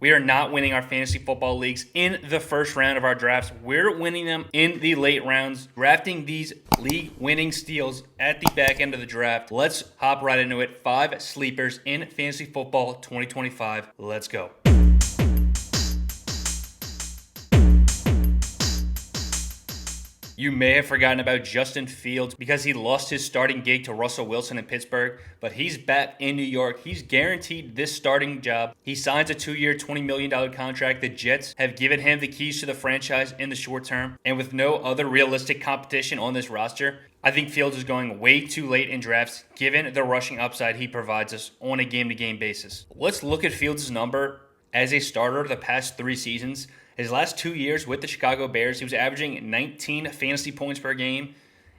We are not winning our fantasy football leagues in the first round of our drafts. We're winning them in the late rounds, drafting these league-winning steals at the back end of the draft. Let's hop right into it. 5 sleepers in fantasy football 2025. Let's go. You may have forgotten about Justin Fields because he lost his starting gig to Russell Wilson in Pittsburgh, but he's back in New York. He's guaranteed this starting job. He signs a 2-year, $20 million contract. The Jets have given him the keys to the franchise in the short term, and with no other realistic competition on this roster, I think Fields is going way too late in drafts given the rushing upside he provides us on a game-to-game basis. Let's look at Fields' number as a starter the past 3 seasons. His last 2 years with the Chicago Bears, he was averaging 19 fantasy points per game.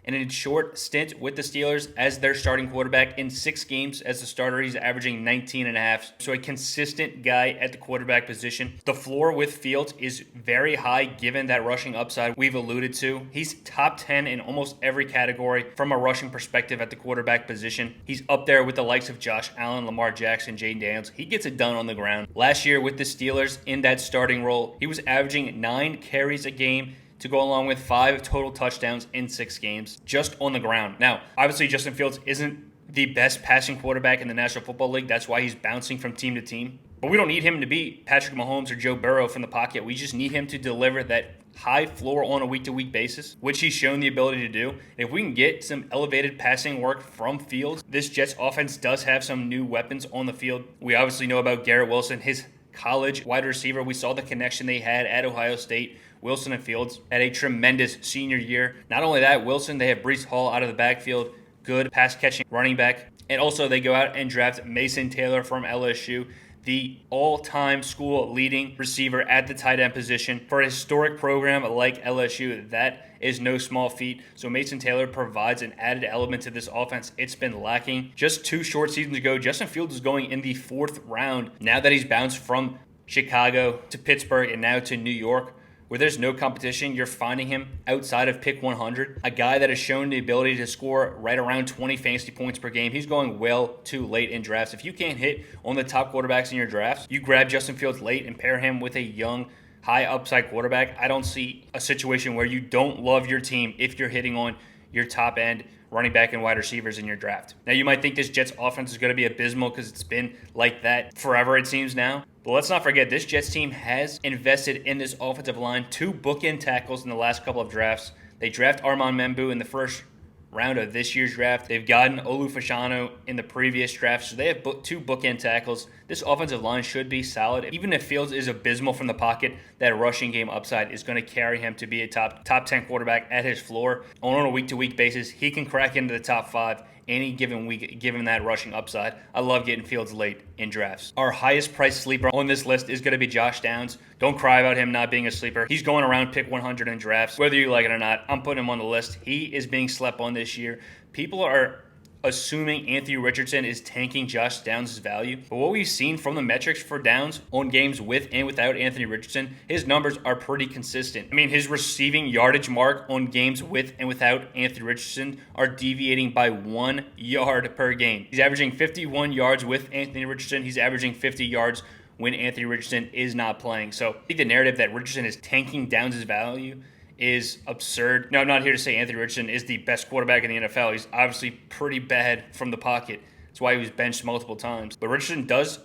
And in a short stint with the Steelers as their starting quarterback, in 6 games as a starter, he's averaging 19 and a half. So a consistent guy at the quarterback position. The floor with Fields is very high given that rushing upside we've alluded to. He's top 10 in almost every category from a rushing perspective at the quarterback position. He's up there with the likes of Josh Allen, Lamar Jackson, Jaden Daniels. He gets it done on the ground. Last year with the Steelers in that starting role, he was averaging 9 carries a game to go along with 5 total touchdowns in 6 games just on the ground. Now, obviously Justin Fields isn't the best passing quarterback in the National Football League. That's why he's bouncing from team to team. But we don't need him to be Patrick Mahomes or Joe Burrow from the pocket. We just need him to deliver that high floor on a week-to-week basis, which he's shown the ability to do. And if we can get some elevated passing work from Fields, this Jets offense does have some new weapons on the field. We obviously know about Garrett Wilson, his college wide receiver. We saw the connection they had at Ohio State. Wilson and Fields had a tremendous senior year. Not only that, Wilson, they have Breece Hall out of the backfield, good pass-catching running back. And also they go out and draft Mason Taylor from LSU, the all-time school leading receiver at the tight end position. For a historic program like LSU, that is no small feat. So Mason Taylor provides an added element to this offense. It's been lacking. Just 2 short seasons ago, Justin Fields is going in the 4th round. Now that he's bounced from Chicago to Pittsburgh and now to New York, where there's no competition, you're finding him outside of pick 100. A guy that has shown the ability to score right around 20 fantasy points per game. He's going well too late in drafts. If you can't hit on the top quarterbacks in your drafts, you grab Justin Fields late and pair him with a young, high upside quarterback. I don't see a situation where you don't love your team if you're hitting on your top end running back and wide receivers in your draft. Now, you might think this Jets offense is going to be abysmal because it's been like that forever, it seems now. But let's not forget, this Jets team has invested in this offensive line. 2 bookend tackles in the last couple of drafts. They draft Armand Membu in the first round of this year's draft. They've gotten Olu Fashanu in the previous draft, so they have 2 bookend tackles. This offensive line should be solid. Even if Fields is abysmal from the pocket, that rushing game upside is going to carry him to be a top 10 quarterback at his floor. On a week-to-week basis, he can crack into the top 5 any given week, given that rushing upside. I love getting Fields late in drafts. Our highest price sleeper on this list is going to be Josh Downs. Don't cry about him not being a sleeper. He's going around pick 100 in drafts. Whether you like it or not, I'm putting him on the list. He is being slept on this year. People are assuming Anthony Richardson is tanking Josh Downs' value. But what we've seen from the metrics for Downs on games with and without Anthony Richardson, his numbers are pretty consistent. I mean, his receiving yardage mark on games with and without Anthony Richardson are deviating by 1 yard per game. He's averaging 51 yards with Anthony Richardson. He's averaging 50 yards when Anthony Richardson is not playing. So I think the narrative that Richardson is tanking Downs' value is absurd. Now, I'm not here to say Anthony Richardson is the best quarterback in the NFL. He's obviously pretty bad from the pocket. That's why he was benched multiple times. But Richardson does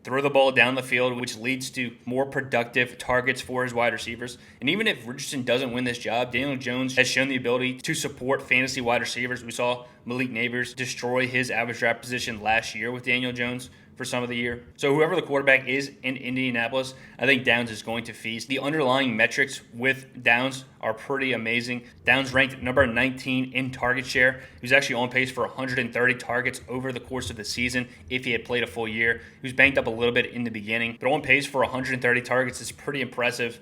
throw the ball down the field, which leads to more productive targets for his wide receivers. And even if Richardson doesn't win this job, Daniel Jones has shown the ability to support fantasy wide receivers. We saw Malik Nabers destroy his average draft position last year with Daniel Jones for some of the year. So whoever the quarterback is in Indianapolis, I think Downs is going to feast. The underlying metrics with Downs are pretty amazing. Downs ranked number 19 in target share. He was actually on pace for 130 targets over the course of the season if he had played a full year. He was banged up a little bit in the beginning, but on pace for 130 targets is pretty impressive.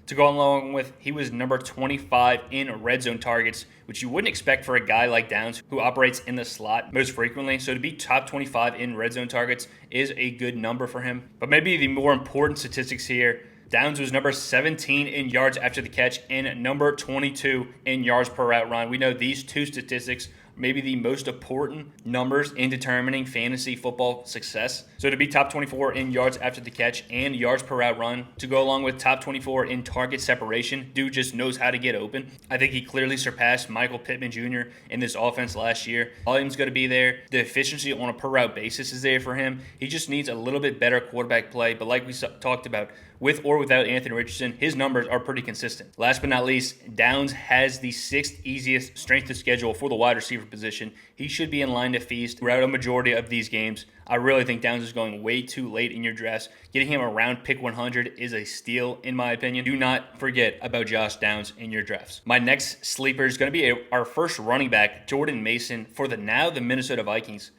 To go along with, he was number 25 in red zone targets, which you wouldn't expect for a guy like Downs who operates in the slot most frequently. So to be top 25 in red zone targets is a good number for him. But maybe the more important statistics here, Downs was number 17 in yards after the catch and number 22 in yards per route run. We know these two statistics maybe the most important numbers in determining fantasy football success. So to be top 24 in yards after the catch and yards per route run, to go along with top 24 in target separation, dude just knows how to get open. I think he clearly surpassed Michael Pittman Jr. in this offense last year. Volume's going to be there. The efficiency on a per route basis is there for him. He just needs a little bit better quarterback play, but like we talked about, with or without Anthony Richardson, his numbers are pretty consistent. Last but not least, Downs has the 6th easiest strength of schedule for the wide receiver position. He should be in line to feast throughout a majority of these games. I really think Downs is going way too late in your drafts. Getting him around pick 100 is a steal, in my opinion. Do not forget about Josh Downs in your drafts. My next sleeper is going to be our first running back, Jordan Mason, for the Minnesota Vikings.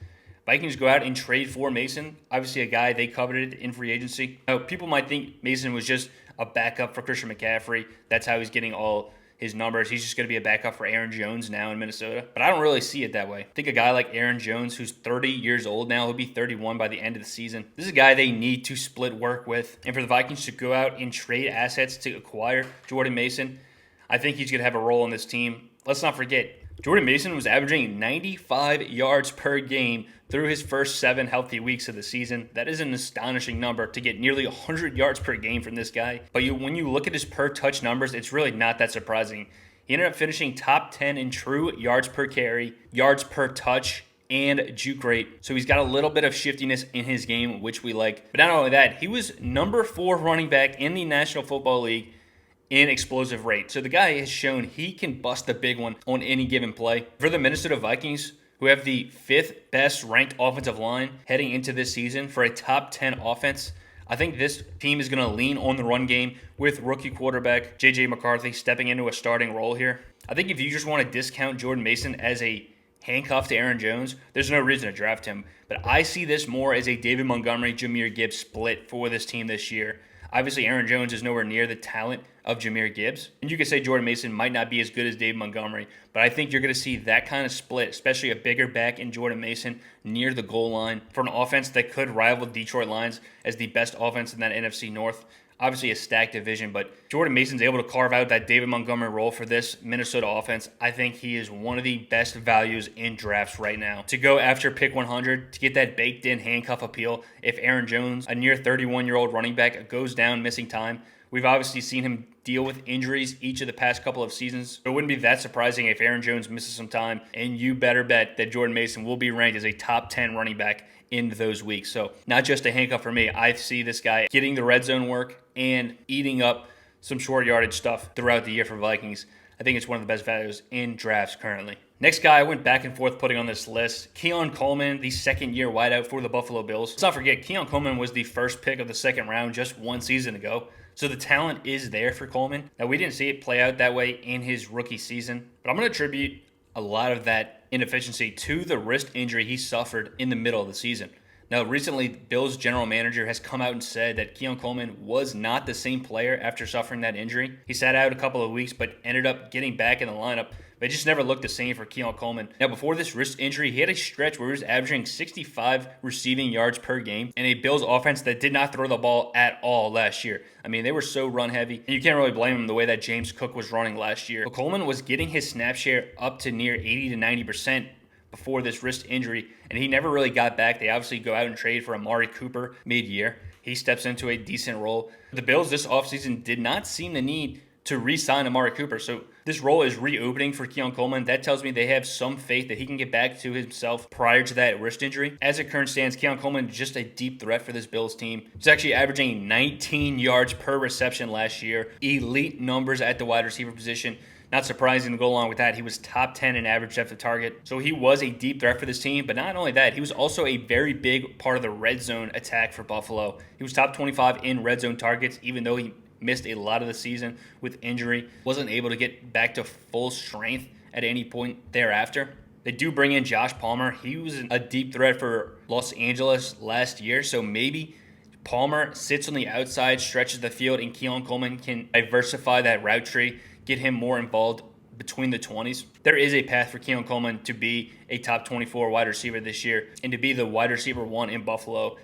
Vikings go out and trade for Mason, obviously a guy they coveted in free agency. Now, people might think Mason was just a backup for Christian McCaffrey. That's how he's getting all his numbers. He's just going to be a backup for Aaron Jones now in Minnesota. But I don't really see it that way. I think a guy like Aaron Jones, who's 30 years old now, he'll be 31 by the end of the season. This is a guy they need to split work with. And for the Vikings to go out and trade assets to acquire Jordan Mason, I think he's going to have a role in this team. Let's not forget, Jordan Mason was averaging 95 yards per game through his first 7 healthy weeks of the season. That is an astonishing number to get nearly 100 yards per game from this guy. But when you look at his per touch numbers, it's really not that surprising. He ended up finishing top 10 in true yards per carry, yards per touch, and juke rate. So he's got a little bit of shiftiness in his game, which we like. But not only that, he was number 4 running back in the National Football League in explosive rate. So the guy has shown he can bust a big one on any given play. For the Minnesota Vikings, who have the 5th best ranked offensive line heading into this season for a top 10 offense, I think this team is going to lean on the run game with rookie quarterback J.J. McCarthy stepping into a starting role here. I think if you just want to discount Jordan Mason as a handcuff to Aaron Jones, there's no reason to draft him. But I see this more as a David Montgomery, Jahmyr Gibbs split for this team this year. Obviously, Aaron Jones is nowhere near the talent of Jahmyr Gibbs. And you could say Jordan Mason might not be as good as David Montgomery, but I think you're going to see that kind of split, especially a bigger back in Jordan Mason near the goal line for an offense that could rival Detroit Lions as the best offense in that NFC North. Obviously a stacked division, but Jordan Mason's able to carve out that David Montgomery role for this Minnesota offense. I think he is one of the best values in drafts right now. To go after pick 100, to get that baked-in handcuff appeal, if Aaron Jones, a near 31-year-old running back, goes down missing time, we've obviously seen him deal with injuries each of the past couple of seasons. So it wouldn't be that surprising if Aaron Jones misses some time, and you better bet that Jordan Mason will be ranked as a top 10 running back in those weeks. So not just a handcuff for me. I see this guy getting the red zone work and eating up some short yardage stuff throughout the year for Vikings. I think it's one of the best values in drafts currently. Next guy I went back and forth putting on this list, Keon Coleman, the second-year wideout for the Buffalo Bills. Let's not forget, Keon Coleman was the first pick of the second round just one season ago. So the talent is there for Coleman. Now, we didn't see it play out that way in his rookie season, but I'm going to attribute a lot of that inefficiency to the wrist injury he suffered in the middle of the season. Now, recently, Bills general manager has come out and said that Keon Coleman was not the same player after suffering that injury. He sat out a couple of weeks, but ended up getting back in the lineup. But it just never looked the same for Keon Coleman. Now, before this wrist injury, he had a stretch where he was averaging 65 receiving yards per game and a Bills offense that did not throw the ball at all last year. I mean, they were so run heavy, and you can't really blame him the way that James Cook was running last year. But Coleman was getting his snap share up to near 80 to 90% before this wrist injury, and he never really got back. They obviously go out and trade for Amari Cooper mid-year. He steps into a decent role. The Bills this offseason did not seem the need to re-sign Amari Cooper, so this role is reopening for Keon Coleman. That tells me they have some faith that he can get back to himself prior to that wrist injury. As it currently stands, Keon Coleman is just a deep threat for this Bills team. He's actually averaging 19 yards per reception last year. Elite numbers at the wide receiver position. Not surprising to go along with that, he was top 10 in average depth of target. So he was a deep threat for this team, but not only that, he was also a very big part of the red zone attack for Buffalo. He was top 25 in red zone targets, even though he missed a lot of the season with injury. Wasn't able to get back to full strength at any point thereafter. They do bring in Josh Palmer. He was a deep threat for Los Angeles last year, so maybe Palmer sits on the outside, stretches the field, and Keon Coleman can diversify that route tree, get him more involved between the 20s. There is a path for Keon Coleman to be a top 24 wide receiver this year and to be the wide receiver 1 in Buffalo.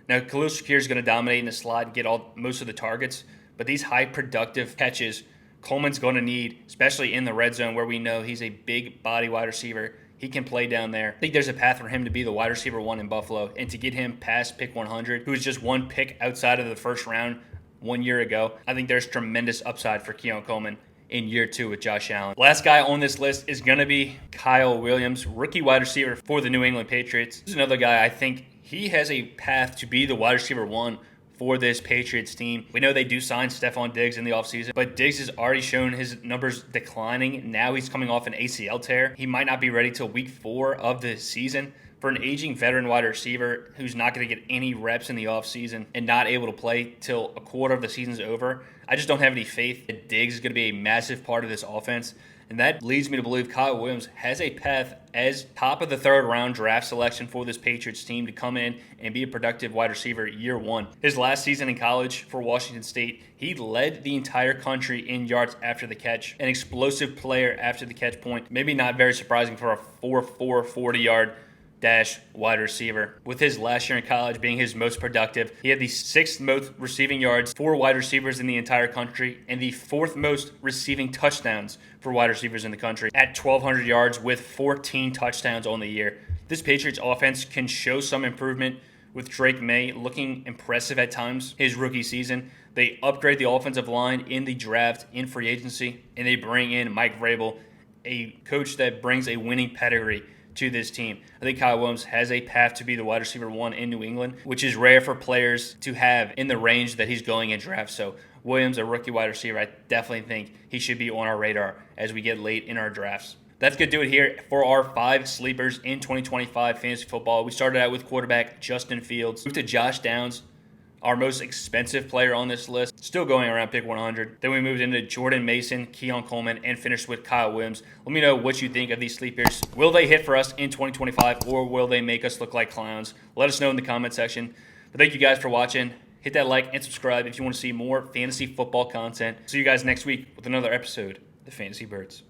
Now, Khalil Shakir is going to dominate in the slot and get most of the targets, but these high productive catches Coleman's going to need, especially in the red zone where we know he's a big body wide receiver. He can play down there. I think there's a path for him to be the wide receiver 1 in Buffalo, and to get him past pick 100, who is just one pick outside of the first round 1 year ago. I think there's tremendous upside for Keon Coleman in year 2 with Josh Allen. Last guy on this list is going to be Kyle Williams, rookie wide receiver for the New England Patriots. This is another guy I think he has a path to be the wide receiver 1 for this Patriots team. We know they do sign Stephon Diggs in the offseason, but Diggs has already shown his numbers declining. Now he's coming off an ACL tear. He might not be ready till week 4 of the season. For an aging veteran wide receiver who's not going to get any reps in the offseason and not able to play till a quarter of the season's over, I just don't have any faith that Diggs is going to be a massive part of this offense. And that leads me to believe Kyle Williams has a path as top of the 3rd round draft selection for this Patriots team to come in and be a productive wide receiver year 1. His last season in college for Washington State, he led the entire country in yards after the catch. An explosive player after the catch point. Maybe not very surprising for a 4.4 40-yard dash wide receiver. With his last year in college being his most productive, he had the 6th most receiving yards for wide receivers in the entire country and the 4th most receiving touchdowns for wide receivers in the country at 1,200 yards with 14 touchdowns on the year. This Patriots offense can show some improvement with Drake May looking impressive at times his rookie season. They upgrade the offensive line in the draft, in free agency, and they bring in Mike Vrabel, a coach that brings a winning pedigree to this team. I think Kyle Williams has a path to be the wide receiver 1 in New England, which is rare for players to have in the range that he's going in draft. So Williams, a rookie wide receiver, I definitely think he should be on our radar as we get late in our drafts. That's going to do it here for our 5 sleepers in 2025 fantasy football. We started out with quarterback Justin Fields, moved to Josh Downs, our most expensive player on this list, still going around pick 100. Then we moved into Jordan Mason, Keon Coleman, and finished with Kyle Williams. Let me know what you think of these sleepers. Will they hit for us in 2025, or will they make us look like clowns? Let us know in the comment section. But thank you guys for watching. Hit that like and subscribe if you want to see more fantasy football content. See you guys next week with another episode of the Fantasy Birds.